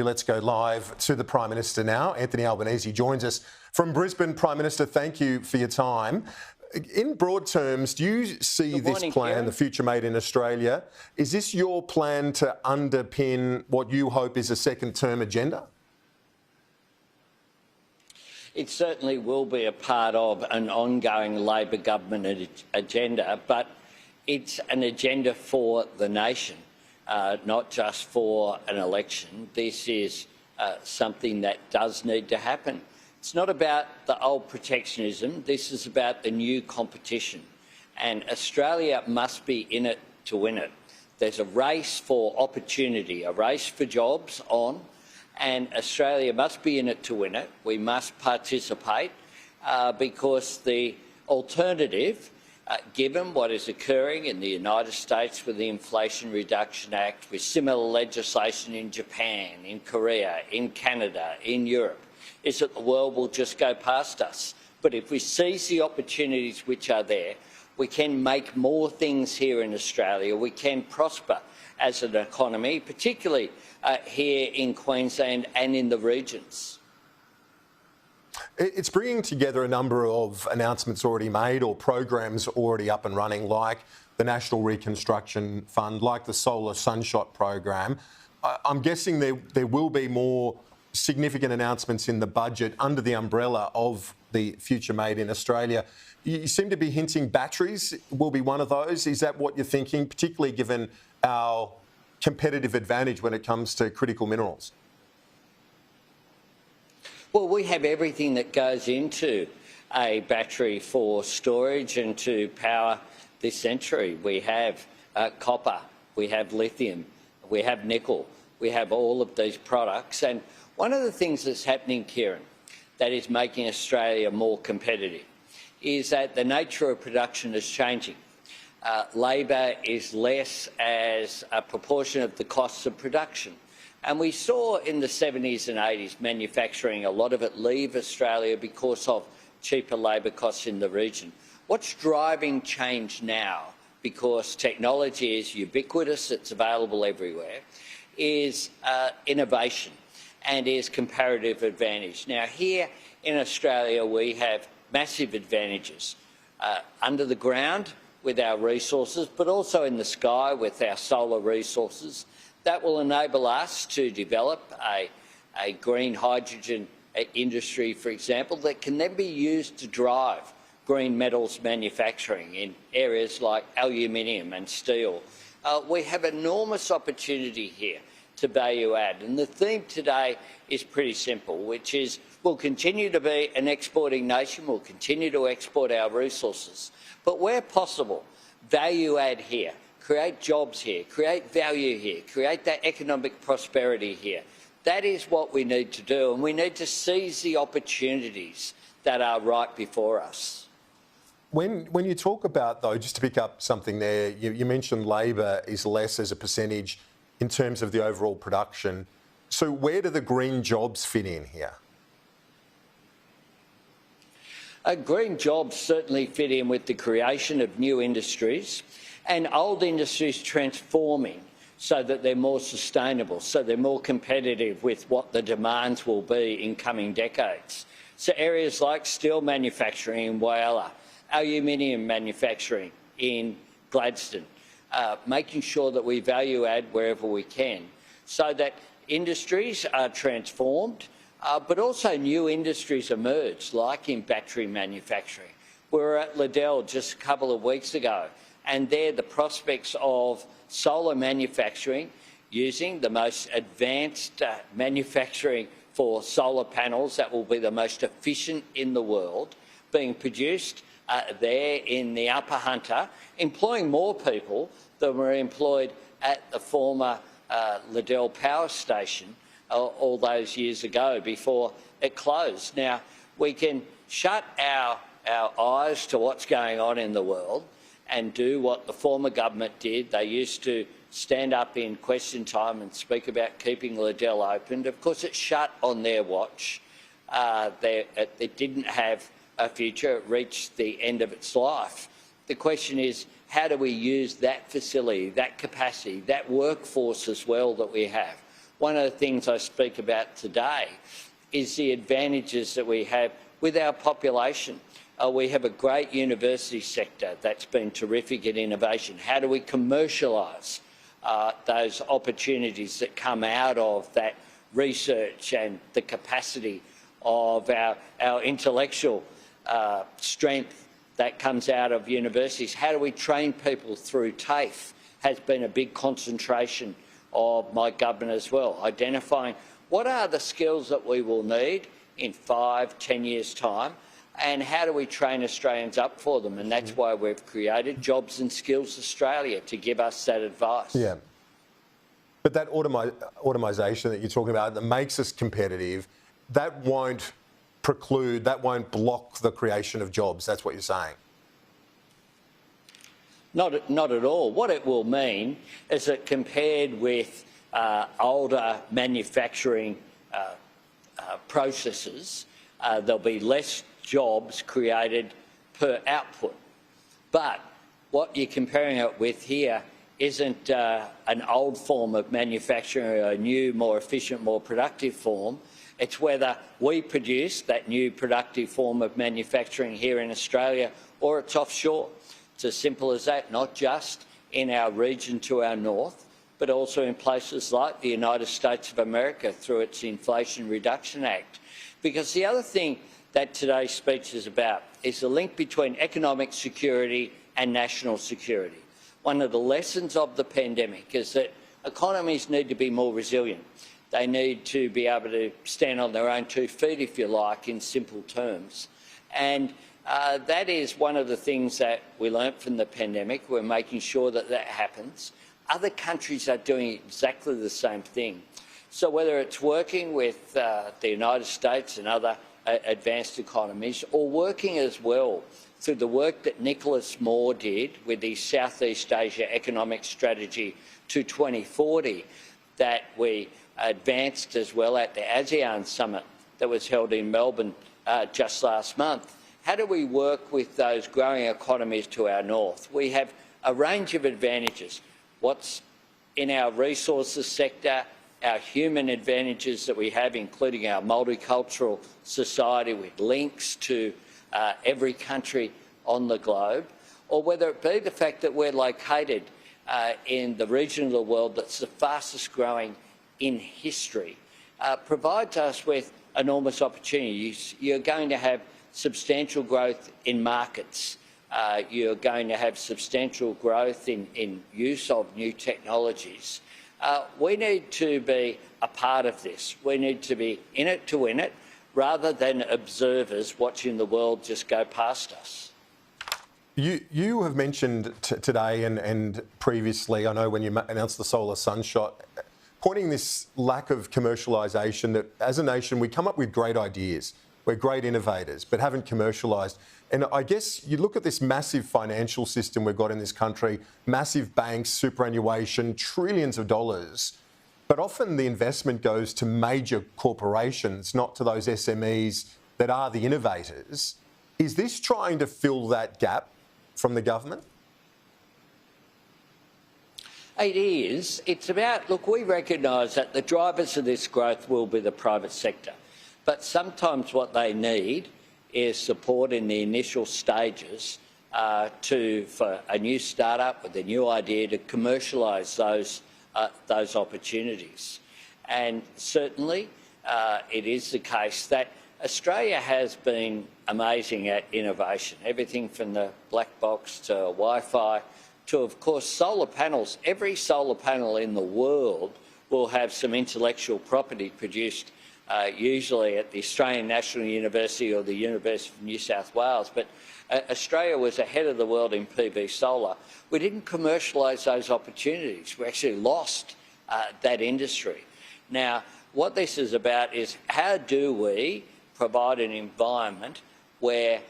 Let's go live to the Prime Minister now. Anthony Albanese joins us from Brisbane. Prime Minister, thank you for your time. In broad terms, do you see this plan, the Future Made in Australia, is this your plan to underpin what you hope is a second-term agenda? It certainly will be a part of an ongoing Labor government agenda, but it's an agenda for the nation, not just for an election. This is something that does need to happen. It's not about the old protectionism. This is about the new competition. And Australia must be in it to win it. There's a race for opportunity, a race for jobs on, and Australia must be in it to win it. We must participate because the alternative, given what is occurring in the United States with the Inflation Reduction Act, with similar legislation in Japan, in Korea, in Canada, in Europe, is that the world will just go past us. But if we seize the opportunities which are there, we can make more things here in Australia. We can prosper as an economy, particularly here in Queensland and in the regions. It's bringing together a number of announcements already made or programs already up and running, like the National Reconstruction Fund, like the Solar Sunshot program. I'm guessing there will be more significant announcements in the budget under the umbrella of the Future Made in Australia. You seem to be hinting batteries will be one of those. Is that what you're thinking, particularly given our competitive advantage when it comes to critical minerals? Well, we have everything that goes into a battery for storage and to power this century. We have copper, we have lithium, we have nickel, we have all of these products. And one of the things that's happening, Kieran, that is making Australia more competitive is that the nature of production is changing. Labour is less as a proportion of the costs of production. And we saw in the 70s and 80s manufacturing, a lot of it leave Australia because of cheaper labour costs in the region. What's driving change now, because technology is ubiquitous, it's available everywhere, is innovation and is comparative advantage. Now, here in Australia, we have massive advantages under the ground with our resources, but also in the sky with our solar resources. That will enable us to develop a green hydrogen industry, for example, that can then be used to drive green metals manufacturing in areas like aluminium and steel. We have enormous opportunity here to value add. And the theme today is pretty simple, which is we'll continue to be an exporting nation, we'll continue to export our resources, but where possible, value add here, create jobs here, create value here, create that economic prosperity here. That is what we need to do, and we need to seize the opportunities that are right before us. When you talk about, though, just to pick up something there, you mentioned labour is less as a percentage in terms of the overall production. So where do the green jobs fit in here? Green jobs certainly fit in with the creation of new industries and old industries transforming so that they're more sustainable, so they're more competitive with what the demands will be in coming decades. So areas like steel manufacturing in Whyalla, aluminium manufacturing in Gladstone, making sure that we value add wherever we can so that industries are transformed, but also new industries emerge, like in battery manufacturing. We were at Liddell just a couple of weeks ago, and there the prospects of solar manufacturing using the most advanced manufacturing for solar panels that will be the most efficient in the world, being produced there in the Upper Hunter, employing more people than were employed at the former Liddell Power Station all those years ago before it closed. Now, we can shut our eyes to what's going on in the world and do what the former government did. They used to stand up in question time and speak about keeping Liddell open. Of course, it shut on their watch. It didn't have a future. It reached the end of its life. The question is, how do we use that facility, that capacity, that workforce as well that we have? one of the things I speak about today is the advantages that we have with our population. We have a great university sector that's been terrific at innovation. How do we commercialise those opportunities that come out of that research and the capacity of our intellectual strength that comes out of universities? How do we train people through TAFE? Has been a big concentration of my government as well, identifying what are the skills that we will need in 5, 10 years' time, and how do we train Australians up for them? And that's why we've created Jobs and Skills Australia to give us that advice. Yeah. But that automisation that you're talking about that makes us competitive, that won't preclude, that won't block the creation of jobs. That's what you're saying. Not at all. What it will mean is that compared with older manufacturing processes, there'll be less jobs created per output. But what you're comparing it with here isn't an old form of manufacturing or a new, more efficient, more productive form. It's whether we produce that new productive form of manufacturing here in Australia or it's offshore. It's as simple as that, not just in our region to our north, but also in places like the United States of America through its Inflation Reduction Act. Because the other thing that today's speech is about is the link between economic security and national security. One of the lessons of the pandemic is that economies need to be more resilient. They need to be able to stand on their own 2 feet, if you like, in simple terms. And that is one of the things that we learnt from the pandemic. We're making sure that that happens. Other countries are doing exactly the same thing. So whether it's working with the United States and other advanced economies, or working as well through the work that Nicholas Moore did with the Southeast Asia Economic Strategy to 2040 that we advanced as well at the ASEAN Summit that was held in Melbourne just last month. How do we work with those growing economies to our north? We have a range of advantages. What's in our resources sector, our human advantages that we have, including our multicultural society with links to every country on the globe, or whether it be the fact that we're located in the region of the world that's the fastest growing in history, provides us with enormous opportunities. You're going to have substantial growth in markets. You're going to have substantial growth in use of new technologies. We need to be a part of this. We need to be in it to win it, rather than observers watching the world just go past us. You have mentioned today and previously, I know when you announced the solar sunshot, pointing this lack of commercialisation, that as a nation we come up with great ideas, we're great innovators, but haven't commercialised. And I guess you look at this massive financial system we've got in this country, massive banks, superannuation, trillions of dollars, but often the investment goes to major corporations, not to those SMEs that are the innovators. Is this trying to fill that gap from the government? It is. It's about, look, we recognise that the drivers of this growth will be the private sector, but sometimes what they need is support in the initial stages for a new startup with a new idea to commercialise those opportunities. And certainly it is the case that Australia has been amazing at innovation, everything from the black box to Wi-Fi to, of course, solar panels. Every solar panel in the world will have some intellectual property produced usually at the Australian National University or the University of New South Wales, but Australia was ahead of the world in PV solar. We didn't commercialise those opportunities. We actually lost that industry. Now, what this is about is how do we provide an environment where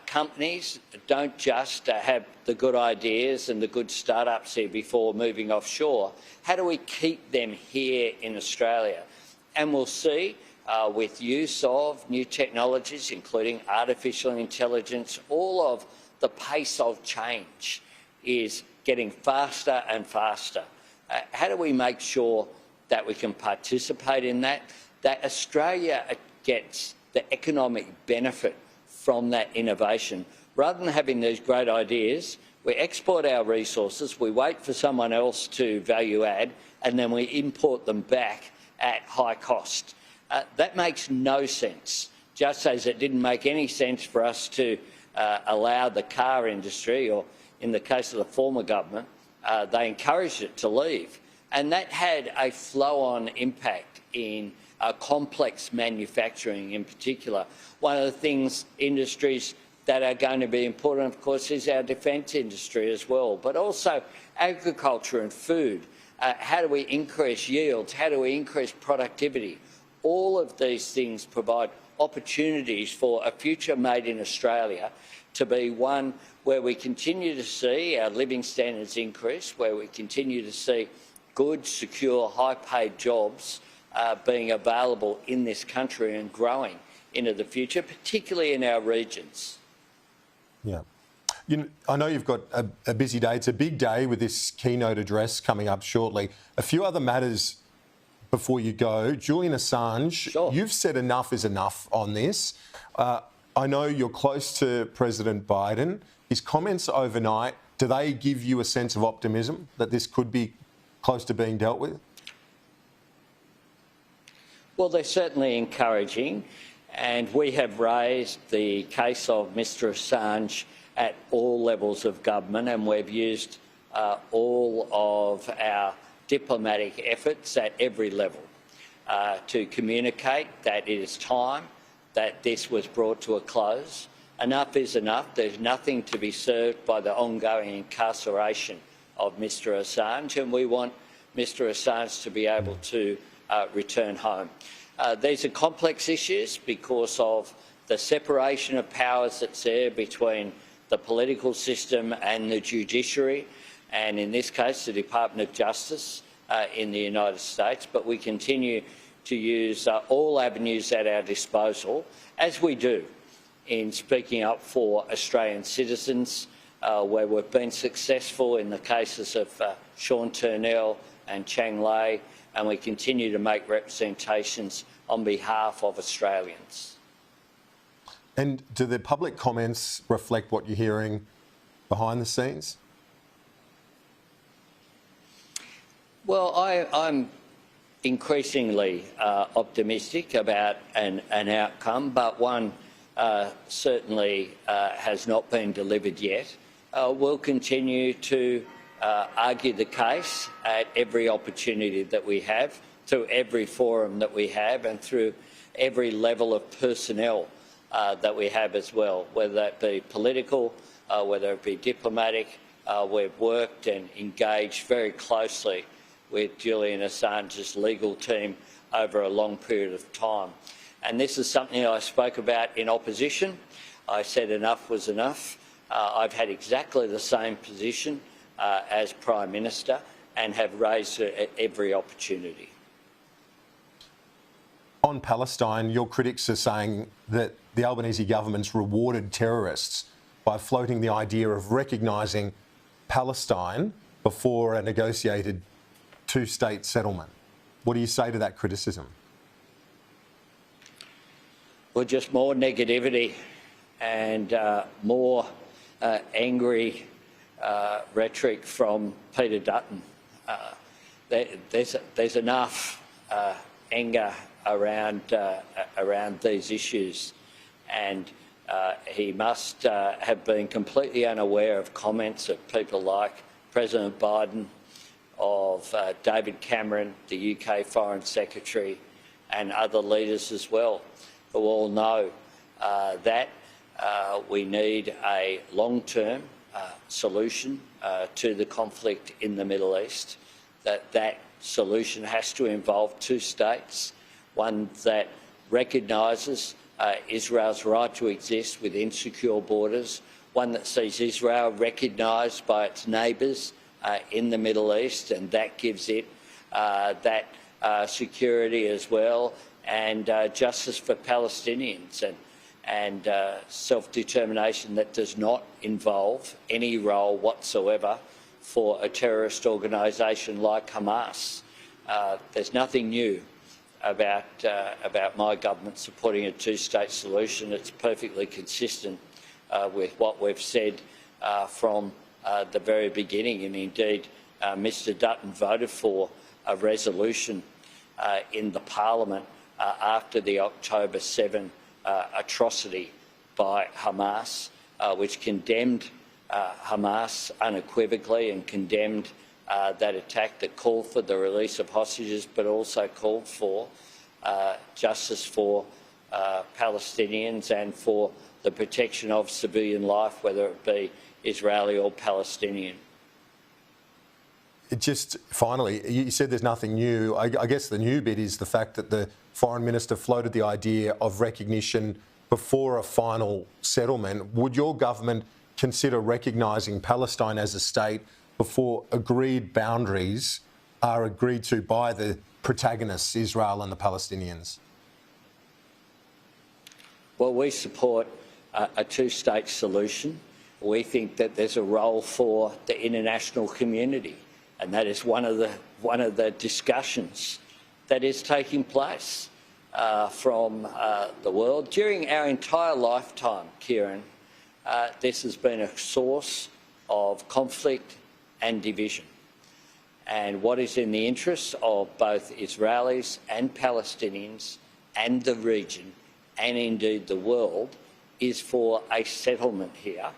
companies don't just have the good ideas and the good startups here before moving offshore. How do we keep them here in Australia? And we'll see with use of new technologies, including artificial intelligence, all of the pace of change is getting faster and faster. How do we make sure that we can participate in that Australia gets the economic benefit from that innovation. Rather than having these great ideas, we export our resources, we wait for someone else to value add, and then we import them back at high cost. That makes no sense, just as it didn't make any sense for us to allow the car industry, or in the case of the former government, they encouraged it to leave. And that had a flow-on impact in complex manufacturing in particular. One of the industries that are going to be important, of course, is our defence industry as well, but also agriculture and food. How do we increase yields? How do we increase productivity? All of these things provide opportunities for a future made in Australia to be one where we continue to see our living standards increase, where we continue to see good, secure, high-paid jobs being available in this country and growing into the future, particularly in our regions. Yeah. I know you've got a busy day. It's a big day with this keynote address coming up shortly. A few other matters before you go. Julian Assange, sure. You've said enough is enough on this. I know you're close to President Biden. His comments overnight, do they give you a sense of optimism that this could be close to being dealt with? Well, they're certainly encouraging, and we have raised the case of Mr Assange at all levels of government, and we've used all of our diplomatic efforts at every level to communicate that it is time that this was brought to a close. Enough is enough. There's nothing to be served by the ongoing incarceration of Mr Assange, and we want Mr Assange to be able to return home. These are complex issues because of the separation of powers that's there between the political system and the judiciary, and in this case the Department of Justice in the United States, but we continue to use all avenues at our disposal, as we do in speaking up for Australian citizens, where we've been successful in the cases of Sean Turnell and Chang Lei, and we continue to make representations on behalf of Australians. And do the public comments reflect what you're hearing behind the scenes? Well, I'm increasingly optimistic about an outcome, but one certainly has not been delivered yet. We'll continue to argue the case at every opportunity that we have, through every forum that we have, and through every level of personnel that we have as well, whether that be political, whether it be diplomatic. We've worked and engaged very closely with Julian Assange's legal team over a long period of time. And this is something I spoke about in opposition. I said enough was enough. I've had exactly the same position as Prime Minister and have raised it at every opportunity. On Palestine, your critics are saying that the Albanese government's rewarded terrorists by floating the idea of recognising Palestine before a negotiated two-state settlement. What do you say to that criticism? Well, just more negativity and more angry rhetoric from Peter Dutton. There's enough anger around these issues, and he must have been completely unaware of comments of people like President Biden, of David Cameron, the UK Foreign Secretary, and other leaders as well, who all know that we need a long-term solution to the conflict in the Middle East, that solution has to involve two states, one that recognises Israel's right to exist within secure borders, one that sees Israel recognised by its neighbours in the Middle East, and that gives it that security as well, and justice for Palestinians, and self-determination that does not involve any role whatsoever for a terrorist organisation like Hamas. there's nothing new about my government supporting a two-state solution. It's perfectly consistent with what we've said from the very beginning, and indeed Mr Dutton voted for a resolution in the Parliament after the October 7 atrocity by Hamas, which condemned Hamas unequivocally and condemned that attack, that called for the release of hostages, but also called for justice for Palestinians and for the protection of civilian life, whether it be Israeli or Palestinian. Just finally, you said there's nothing new. I guess the new bit is the fact that the Foreign Minister floated the idea of recognition before a final settlement. Would your government consider recognising Palestine as a state before agreed boundaries are agreed to by the protagonists, Israel and the Palestinians? Well, we support a two-state solution. We think that there's a role for the international community, and that is one of the discussions that is taking place from the world. During our entire lifetime, Kieran, this has been a source of conflict and division. And what is in the interests of both Israelis and Palestinians and the region, and indeed the world, is for a settlement here.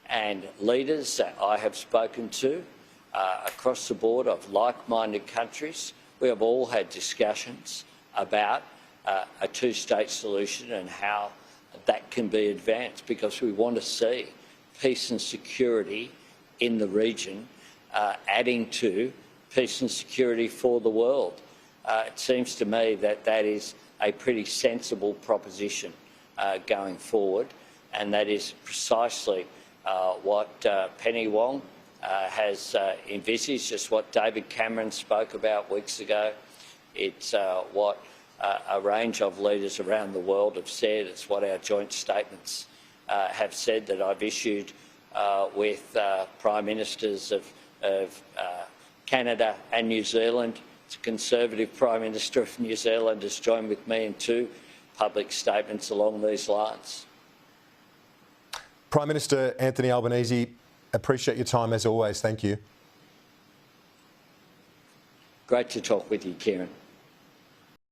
And leaders that I have spoken to across the board of like-minded countries, we have all had discussions about a two-state solution and how that can be advanced, because we want to see peace and security in the region, adding to peace and security for the world. It seems to me that that is a pretty sensible proposition going forward, and that is precisely what Penny Wong has envisaged, just what David Cameron spoke about weeks ago. It's what a range of leaders around the world have said. It's what our joint statements have said that I've issued with Prime Ministers of Canada and New Zealand. The Conservative Prime Minister of New Zealand has joined with me in 2 public statements along these lines. Prime Minister Anthony Albanese, appreciate your time as always. Thank you. Great to talk with you, Kieran.